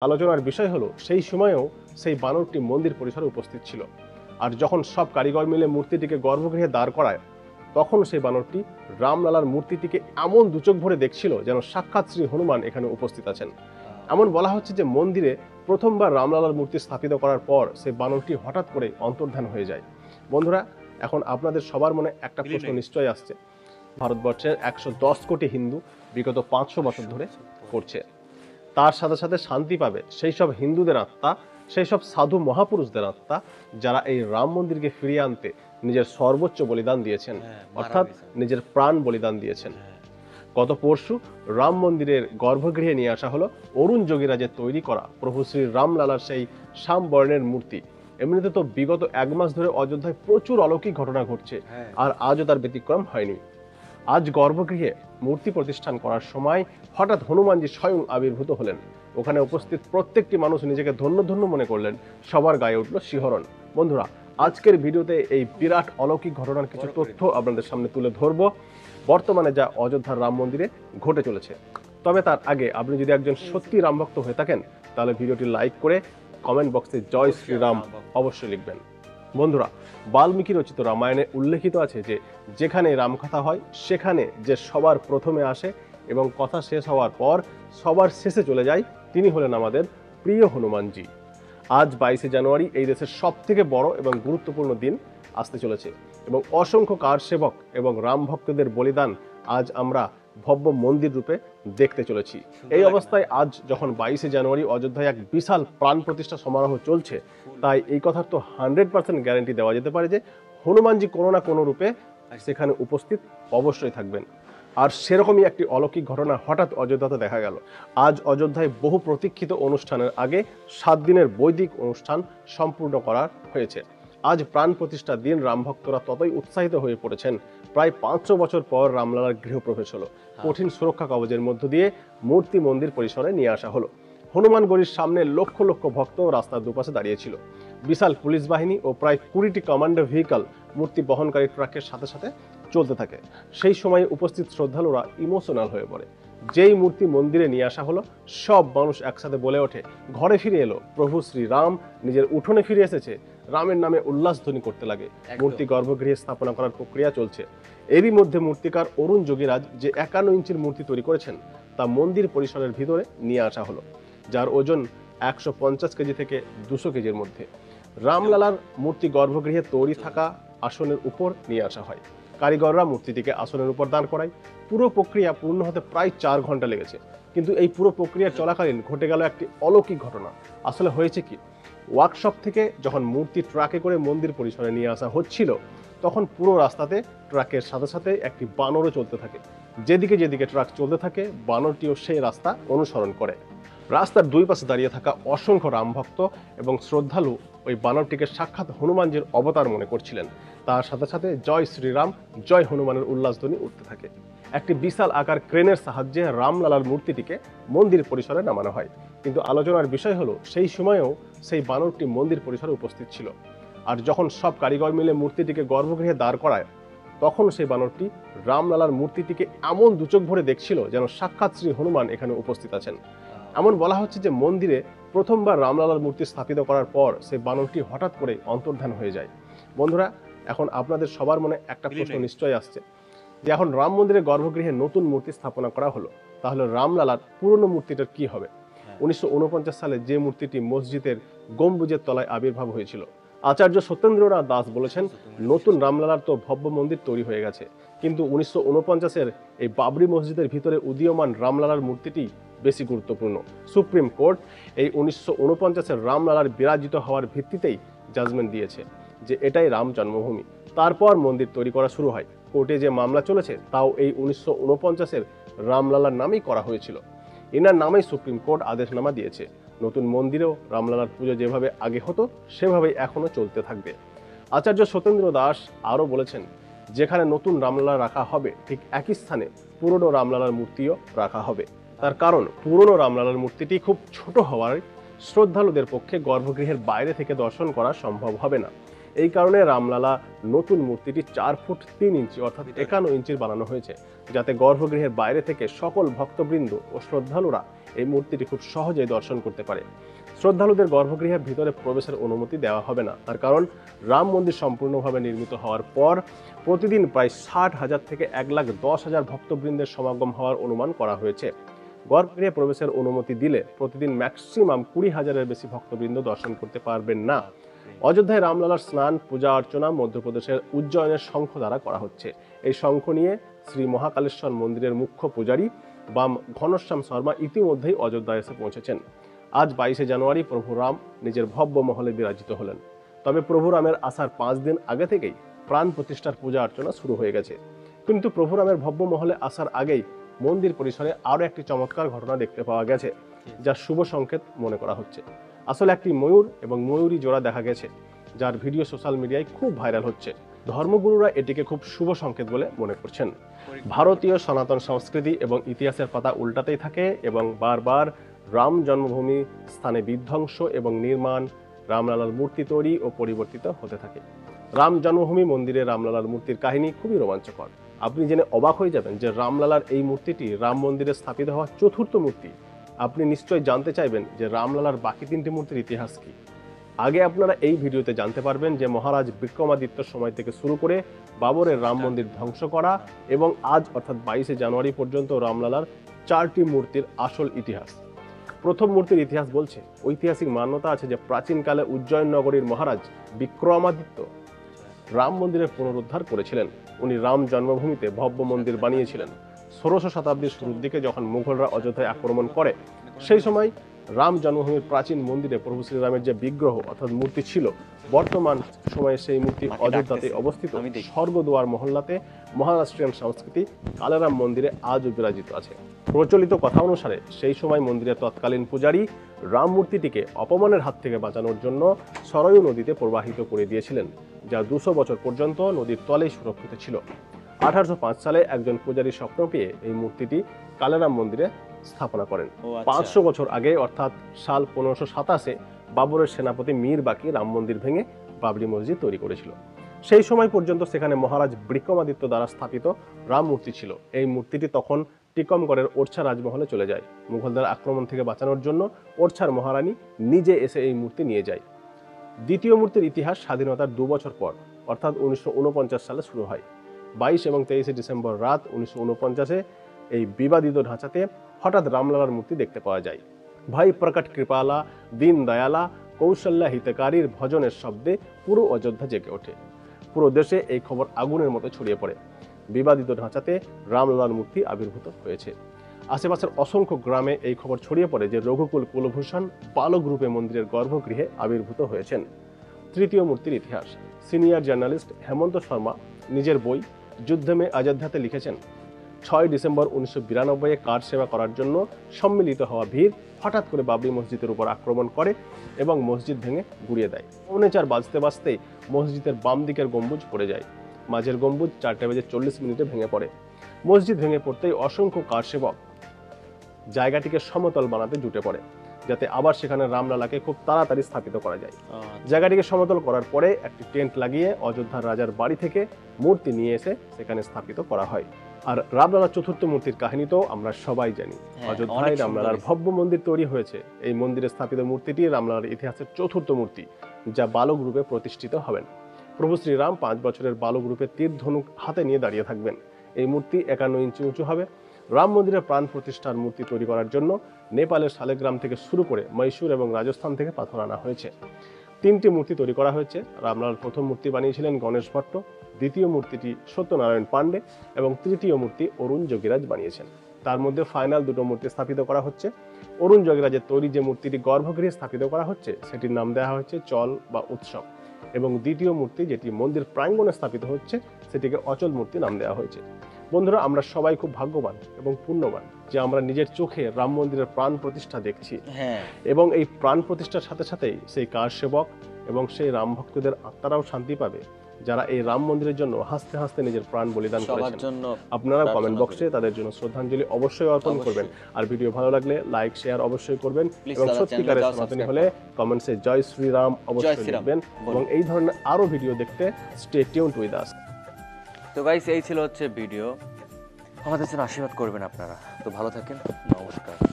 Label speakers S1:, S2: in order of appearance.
S1: আলোচনার বিষয় হলো সেই সময়েও সেই বানরটি মন্দির পরিসরে উপস্থিত ছিল। আর যখন সব কারিগর মিলে মূর্তিটিকে গর্ভগৃহে দাঁড় করায় তখন সেই বানরটি রামলালার মূর্তিটিকে এমন দুচোখ ভরে দেখছিল যেন সাক্ষাৎ শ্রী হনুমান এখানে উপস্থিত আছেন। এমন বলা হচ্ছে যে মন্দিরে প্রথমবার রামলালার মূর্তি স্থাপিত করার পর সেই বানরটি হঠাৎ করে অন্তর্ধান হয়ে যায়। বন্ধুরা, এখন আপনাদের সবার মনে একটা প্রশ্ন নিশ্চয়ই আসছে। ভারতবর্ষের 110 কোটি হিন্দু বিগত 500 বছর ধরে করছে, তার সাথে সাথে শান্তি পাবে সেই সব হিন্দুদের আত্মা, সেই সব সাধু মহাপুরুষদের আত্মা যারা এই রাম মন্দিরকে ফিরিয়ে আনতে নিজের সর্বোচ্চ বলিদান দিয়েছেন, অর্থাৎ নিজের প্রাণ বলিদান দিয়েছেন। গত পরশু রাম মন্দিরের গর্ভগৃহে নিয়ে আসা হলো অরুণ যোগীরাজের তৈরি করা প্রভু শ্রী রামলালার সেই শ্যাম বর্ণের মূর্তি। এমনিতে তো বিগত 1 মাস ধরে অযোধ্যায় প্রচুর অলৌকিক ঘটনা ঘটছে, আর আজও তার ব্যতিক্রম হয়নি। আজ গর্ভগৃহে মূর্তি প্রতিষ্ঠান করার সময় হঠাৎ হনুমানজি স্বয়ং আবির্ভূত হলেন। ওখানে উপস্থিত প্রত্যেকটি মানুষ নিজেকে ধন্য ধন্য মনে করলেন, সবার গায়ে উঠল শিহরণ। বন্ধুরা, আজকের ভিডিওতে এই বিরাট অলৌকিক ঘটনার কিছু তথ্য আপনাদের সামনে তুলে ধরবো, বর্তমানে যা অযোধ্যার রাম মন্দিরে ঘটে চলেছে। তবে তার আগে আপনি যদি একজন সত্যি রামভক্ত হয়ে থাকেন তাহলে ভিডিওটি লাইক করে কমেন্ট বক্সে জয় শ্রীরাম অবশ্যই লিখবেন। বন্ধুরা, বাল্মীকি রচিত রামায়ণে উল্লেখিত আছে যে যেখানে রামকথা হয় সেখানে যে সবার প্রথমে আসে এবং কথা শেষ হওয়ার পর সবার শেষে চলে যায় তিনি হলেন আমাদের প্রিয় হনুমানজি। আজ 22শে জানুয়ারি এই দেশের সবথেকে বড় এবং গুরুত্বপূর্ণ দিন আসতে চলেছে এবং অসংখ্য কারসেবক এবং রাম ভক্তদের বলিদান আজ আমরা ভব্য মন্দির রূপে দেখতে চলেছি। এই অবস্থায় আজ যখন 22শে জানুয়ারি অযোধ্যায় এক বিশাল প্রাণ প্রতিষ্ঠা সমারোহ চলছে, তাই এই কথার তো 100% গ্যারান্টি দেওয়া যেতে পারে যে হনুমানজি কোনো না কোনো রূপে সেখানে উপস্থিত অবশ্যই থাকবেন। আর সেরকমই একটি অলৌকিক ঘটনা হঠাৎ অযোধ্যাতে দেখা গেল। আজ অযোধ্যায় বহু প্রতীক্ষিত অনুষ্ঠানের আগে 7 দিনের বৈদিক অনুষ্ঠান সম্পূর্ণ করা হয়েছে। আজ প্রাণ প্রতিষ্ঠার দিন রামভক্তরা ততই উৎসাহিত হয়ে পড়েছেন। প্রায় 500 বছর পর রামলালার গৃহপ্রবেশ হলো। কঠিন সুরক্ষা কবচের মধ্য দিয়ে মূর্তি মন্দির পরিসরে নিয়ে আসা হলো। হনুমান গড়ির সামনে লক্ষ লক্ষ ভক্ত রাস্তার দুপাশে দাঁড়িয়েছিল। বিশাল পুলিশ বাহিনী ও প্রায় 20টি কমান্ডো ভেহিকল মূর্তি বহনকারী ট্রাকের সাথে সাথে চলতে থাকে। সেই সময় উপস্থিত শ্রদ্ধালুরা ইমোশনাল হয়ে পড়ে। যেই মূর্তি মন্দিরে নিয়ে আসা হলো সব মানুষ একসাথে বলে ওঠে, ঘরে ফিরে এলো, প্রভু শ্রী রাম নিজের উঠোনে ফিরে এসেছে। রামের নামে উল্লাসধ্বনি করতে লাগে। মূর্তি গর্ভগৃহে স্থাপনা করার প্রক্রিয়া চলছে। এরই মধ্যে মূর্তিকার অরুণ যোগীরাজ যে 51 ইঞ্চির মূর্তি তৈরি করেছেন তা মন্দির পরিসরের ভিতরে নিয়ে আসা হলো, যার ওজন 150 কেজি থেকে 200 কেজির মধ্যে। রামলালার মূর্তি গর্ভগৃহে তৈরি থাকা আসনের উপর নিয়ে আসা হয়। কারিগররা মূর্তিটিকে আসনের উপর দাঁড় করায়। পুরো প্রক্রিয়া পূর্ণ হতে প্রায় 4 ঘন্টা লেগেছে। কিন্তু এই পুরো প্রক্রিয়া চলাকালীন ঘটে গেল একটি অলৌকিক ঘটনা। আসলে হয়েছে কি, ওয়ার্কশপ থেকে যখন মূর্তি ট্রাকে করে মন্দির পরিসরে নিয়ে আসা হচ্ছিল তখন পুরো রাস্তাতে ট্রাকের সাথে সাথে একটি বানরও চলতে থাকে। যেদিকে যেদিকে ট্রাক চলতে থাকে বানরটিও সেই রাস্তা অনুসরণ করে। রাস্তার দুই পাশে দাঁড়িয়ে থাকা অসংখ্য রামভক্ত এবং শ্রদ্ধালু ওই বানরটিকে সাক্ষাৎ হনুমানজির অবতার মনে করছিলেন। তার সাথে সাথে জয় শ্রীরাম জয় হনুমানের উল্লাসধ্বনি উঠতে থাকে। একটি বিশাল আকার ক্রেনের সাহায্যে রামলালার মূর্তিটিকে মন্দির পরিসরে নামানো হয়। কিন্তু আলোচনার বিষয় হলো সেই সময়েও সেই বানরটি মন্দির পরিসরে উপস্থিত ছিল। আর যখন সব কারিগর মিলে মূর্তিটিকে গর্ভগৃহে দাঁড় করায় তখন সেই বানরটি রামলালার মূর্তিটিকে এমন দুচোখ ভরে দেখছিল যেন সাক্ষাৎ শ্রী হনুমান এখানে উপস্থিত আছেন। এমন বলা হচ্ছে যে মন্দিরে প্রথমবার রামলালার মূর্তি স্থাপিত করার পর সেই বানরটি হঠাৎ করে অন্তর্ধান হয়ে যায়। বন্ধুরা, এখন আপনাদের সবার মনে একটা প্রশ্ন নিশ্চয়ই আসছে যে এখন রাম মন্দিরে গর্ভগৃহে নতুন মূর্তি স্থাপনা করা হলো, তাহলে রামলালার পুরনো মূর্তিটার কি হবে? 1949 সালে যে মূর্তিটি মসজিদের গম্বুজের তলায় আবির্ভাব হয়েছিল, আচার্য সত্যেন্দ্রনাথ দাস বলেছেন নতুন রামলালার তো ভব্য মন্দির তৈরি হয়ে গেছে, কিন্তু 1949-এর এই বাবরি মসজিদের ভিতরে উদীয়মান রামলালার মূর্তিটি বেশি গুরুত্বপূর্ণ। সুপ্রিম কোর্ট এই 1949-এর রামলালার বিরাজিত হওয়ার ভিত্তিতেই জাজমেন্ট দিয়েছে যে এটাই রাম জন্মভূমি। তারপর মন্দির তৈরি করা শুরু হয়। কোর্টে যে মামলা চলেছে তাও এই 1949-এর রামলালার নামেই করা হয়েছিল। এনার নামেই সুপ্রিম কোর্ট আদেশনামা দিয়েছে। নতুন মন্দিরেও রামলালার পুজো যেভাবে আগে হতো সেভাবেই এখনো চলতে থাকবে। আচার্য সত্যেন্দ্র দাস আরও বলেছেন যেখানে নতুন রামলালা রাখা হবে ঠিক একই স্থানে পুরনো রামলালার মূর্তিও রাখা হবে। তার কারণ পুরনো রামলালার মূর্তিটি খুব ছোট হওয়ায় শ্রদ্ধালুদের পক্ষে গর্ভগৃহের বাইরে থেকে দর্শন করা সম্ভব হবে না। এই কারণে রামলালা নতুন মূর্তিটি 4 ফুট 3 ইঞ্চি অর্থাৎ 51 ইঞ্চির বানানো হয়েছে, যাতে গর্ভগৃহের বাইরে থেকে সকল ভক্তবৃন্দ ও শ্রদ্ধালুরা এই মূর্তিটি খুব সহজেই দর্শন করতে পারে। শ্রদ্ধালুদের গর্ভগৃহের ভিতরে প্রবেশের অনুমতি দেওয়া হবে না, তার কারণ রাম মন্দির সম্পূর্ণভাবে নির্মিত হওয়ার পর প্রতিদিন প্রায় 60,000 থেকে 1,10,000 ভক্তবৃন্দের সমাগম হওয়ার অনুমান করা হয়েছে। গর্ভগৃহে প্রবেশের অনুমতি দিলে প্রতিদিন ম্যাক্সিমাম 20,000-এর বেশি ভক্তবৃন্দ দর্শন করতে পারবেন না। অযোধ্যায় রামলালার স্নান, পূজা অর্চনা মধ্যপ্রদেশের উজ্জয়নের শঙ্খ দ্বারা করা হচ্ছে। এই শঙ্খ নিয়ে শ্রী মহাকালেশ্বর মন্দিরের মুখ্য পূজারী বাম ঘনশ্যাম শর্মা ইতিমধ্যেই অযোধ্যায় এসে পৌঁছেছেন। আজ 22শে জানুয়ারি প্রভু রাম নিজের ভব্য মহলে বিরাজিত হলেন। তবে প্রভু রামের আসার 5 দিন আগে থেকেই প্রাণ প্রতিষ্ঠার পূজা অর্চনা শুরু হয়ে গেছে। কিন্তু প্রভু রামের ভব্য মহলে আসার আগেই মন্দির পরিসরে আরও একটি চমৎকার ঘটনা দেখতে পাওয়া গেছে, যা শুভ সংকেত মনে করা হচ্ছে। আসলে একটি ময়ূর এবং ময়ূরী জোড়া দেখা গেছে, যার ভিডিও সোশ্যাল মিডিয়ায় খুব ভাইরাল হচ্ছে। ধর্মগুরুরা এটিকে খুব শুভ সংকেত বলে মনে করছেন। ভারতীয় সনাতন সংস্কৃতি এবং ইতিহাসের পাতা উল্টাতেই থাকে এবং বারবার রাম জন্মভূমি স্থানে বিধ্বংস এবং নির্মাণ, রামলালার মূর্তি তৈরি ও পরিবর্তিত হতে থাকে। রাম জন্মভূমি মন্দিরে রামলালার মূর্তির কাহিনী খুবই রোমাঞ্চকর। আপনি জেনে অবাক হয়ে যাবেন যে রামলালার এই মূর্তিটি রাম মন্দিরে স্থাপিত হওয়া 4র্থ মূর্তি। আপনি নিশ্চয়ই জানতে চাইবেন যে রামলালার বাকি 3টি মূর্তির ইতিহাস কি। আগে আপনারা এই ভিডিওতে জানতে পারবেন যে মহারাজ বিক্রমাদিত্যর সময় থেকে শুরু করে বাবরের রাম মন্দির ধ্বংস করা এবং আজ অর্থাৎ 22শে জানুয়ারি পর্যন্ত রামলালার 4টি মূর্তির আসল ইতিহাস। প্রথম মূর্তির ইতিহাস বলছে, ঐতিহাসিক মান্যতা আছে যে প্রাচীনকালে উজ্জয়ন নগরীর মহারাজ বিক্রমাদিত্য রাম মন্দিরের পুনরুদ্ধার করেছিলেন। উনি রাম জন্মভূমিতে ভব্য মন্দির বানিয়েছিলেন। 16শো শতাব্দীর শুরুর দিকে যখন মুঘলরা অযোধ্যায় আক্রমণ করে, সেই সময় রাম জন্মভূমির প্রাচীন মন্দিরে প্রভু শ্রীরামের যে বিগ্রহ অর্থাৎ মূর্তি ছিল, বর্তমান সময়ে সেই মূর্তি অযোধ্যাতে অবস্থিত স্বর্গদুয়ার মহল্লাতে মহারাষ্ট্রিয়ান সংস্কৃতি কালেরাম মন্দিরে আজও বিরাজিত আছে। প্রচলিত কথা অনুসারে সেই সময় মন্দিরের তৎকালীন পূজারী রাম মূর্তিটিকে অপমানের হাত থেকে বাঁচানোর জন্য সরয়ু নদীতে প্রবাহিত করে দিয়েছিলেন, যা 200 বছর পর্যন্ত নদীর তলেই সুরক্ষিত ছিল। 1805 সালে একজন পূজারী স্বপ্ন পেয়ে এই মূর্তিটি কালেরাম মন্দিরে স্থাপনা করেন। 500 বছর আগে অর্থাৎ সাল 1527-এ বাবরের সেনাপতি মীর বাকি রাম মন্দির ভেঙে বাবরি মসজিদ তৈরি করেছিল। সেই সময় পর্যন্ত সেখানে মহারাজ বিক্রমাদিত্য দ্বারা স্থাপিত রাম মূর্তি ছিল। এই মূর্তিটি তখন টিকমগড়ের ওরছা রাজমহলে চলে যায়। মুঘলদের আক্রমণ থেকে বাঁচানোর জন্য ওরছার মহারানী নিজে এসে এই মূর্তি নিয়ে যায়। দ্বিতীয় মূর্তির ইতিহাস স্বাধীনতার 2 বছর পর অর্থাৎ 1949 সালে শুরু হয়। 22 এবং 23শে ডিসেম্বর রাত 1949-এ এই বিবাদিত ঢাঁচাতে হঠাৎ রামলালার মূর্তি দেখতে পাওয়া যায়। ভাই প্রকট কৃপালা, দীন দয়ালা, কৌশল্যা হিতকারীর ভজনের শব্দে পুরো অযোধ্যা জেগে ওঠে। পুরো দেশে এই খবর আগুনের মতো ছড়িয়ে পড়ে। বিবাদিত ঢাঁচাতে রামলালার মূর্তি আবির্ভূত হয়েছে। আশেপাশের অসংখ্য গ্রামে এই খবর ছড়িয়ে পড়ে যে রঘুকুল কুলভূষণ বালক রূপে মন্দিরের গর্ভগৃহে আবির্ভূত হয়েছেন। তৃতীয় মূর্তির ইতিহাস সিনিয়র জার্নালিস্ট হেমন্ত শর্মা নিজের বই যুদ্ধ মে অযোধ্যাতে লিখেছেন, 6 ডিসেম্বর 1992-এ কার সেবা করার জন্য সম্মিলিত হওয়া ভিড় হঠাৎ করে বাবরি মসজিদের উপর আক্রমণ করে এবং মসজিদ ভেঙে গুড়িয়ে দেয়। 4:45 বাজতে বাজতেই মসজিদের বাম দিকের গম্বুজ পড়ে যায়। মাঝের গম্বুজ 4:40 ভেঙে পড়ে। মসজিদ ভেঙে পড়তেই অসংখ্য কার সেবক জায়গাটিকে সমতল বানাতে জুটে পড়ে, যাতে আবার সেখানে রামলালাকে খুব তাড়াতাড়ি স্থাপিত করা যায়। জায়গাটিকে সমতল করার পরে একটি টেন্ট লাগিয়ে অযোধ্যার রাজার বাড়ি থেকে মূর্তি নিয়ে এসে সেখানে স্থাপিত করা হয়। আর রামলালার 4র্থ মূর্তির কাহিনী তো আমরা সবাই জানি। অযোধ্যায় রামলালার ভব্য মন্দির তৈরি হয়েছে। এই মন্দিরে স্থাপিত মূর্তিটি রামলালার ইতিহাসের 4র্থ মূর্তি, যা বালক রূপে প্রতিষ্ঠিত হবেন। প্রভু শ্রীরাম 5 বছরের বালক রূপে তীর ধনুক হাতে নিয়ে দাঁড়িয়ে থাকবেন। এই মূর্তি 51 ইঞ্চি উঁচু হবে। রাম মন্দিরের প্রাণ প্রতিষ্ঠার মূর্তি তৈরি করার জন্য নেপালের শালেগ্রাম থেকে শুরু করে মহীশূর এবং রাজস্থান থেকে পাথর আনা হয়েছে। 3টি মূর্তি তৈরি করা হয়েছে। রামলালার প্রথম মূর্তি বানিয়েছিলেন গণেশ ভট্ট, দ্বিতীয় মূর্তিটি সত্যনারায়ণ পাণ্ডে এবং তৃতীয় মূর্তি অরুণ যোগীরাজ বানিয়েছেন। তার মধ্যে ফাইনাল 2টো মূর্তি স্থাপিত করা হচ্ছে। অরুণ যোগীরাজের তৈরি যে মূর্তিটি গর্ভগৃহে স্থাপিত করা হচ্ছে সেটির নাম দেওয়া হচ্ছে চল বা উৎসব, এবং দ্বিতীয় মূর্তি যেটি মন্দির প্রাঙ্গণে স্থাপিত হচ্ছে সেটিকে অচল মূর্তি নাম দেওয়া হয়েছে। বন্ধুরা, আমরা সবাই খুব ভাগ্যবান এবং পুণ্যবান যে আমরা নিজের চোখে রাম মন্দিরের প্রাণ প্রতিষ্ঠা দেখছি, এবং এই প্রাণ প্রতিষ্ঠার সাথে সাথেই সেই কার সেবক এবং সেই রাম ভক্তদের আত্মারাও শান্তি পাবে, যারা এই রাম মন্দিরের জন্য হাসতে হাসতে নিজের প্রাণ বলিদান করেছেন। আপনারা কমেন্ট বক্সে তাদের জন্য শ্রদ্ধাঞ্জলি অবশ্যই অর্পণ করবেন। আর ভিডিও ভালো লাগলে লাইক শেয়ার অবশ্যই করবেন, এবং সত্যিকারের সনাতনী হলে কমেন্টসে জয় শ্রীরাম অবশ্যই লিখবেন, এবং এই ধরনের আরো ভিডিও দেখতে স্টে টিউনড উইথ আস।
S2: তো গাইস, এই ছিল ভিডিও। আমাদের জন্য আশীর্বাদ করবেন আপনারা। তো ভালো থাকেন, নমস্কার।